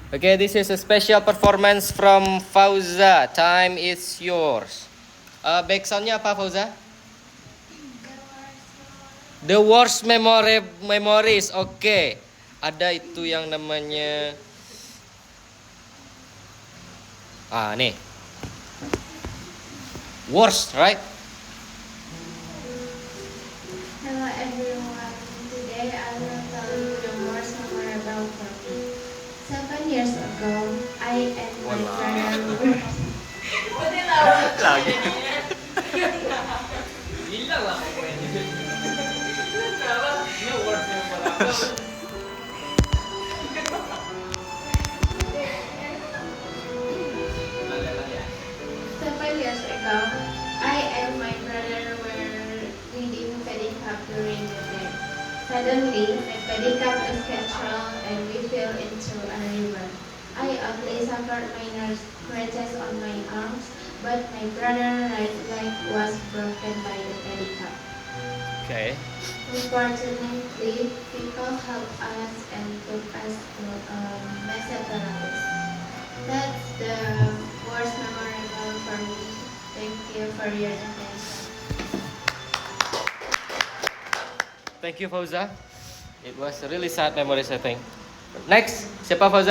Okay, this is a special performance from Fauza. Time is yours. Backsoundnya apa Fauza? The worst memories. Oke. Ada itu yang namanya nih. Worst, right? Hello everyone. Today I will tell you the worst memorable for me. 7 years ago, I and my brother were Lagi. Gila lah pokoknya. Ini worst memorable. 7 years ago, I and my brother were reading pedicab during the day. Suddenly, the pedicab is canceled and we fell into a river. I only suffered minor scratches on my arms, but my brother's right leg was broken by the pedicab. Okay. Unfortunately, people helped us and took us to a massage therapist. That's the worst memorable for me. Thank you for your attention. Thank you Fauza. It was really sad memories I think. Next, siapa Fauza?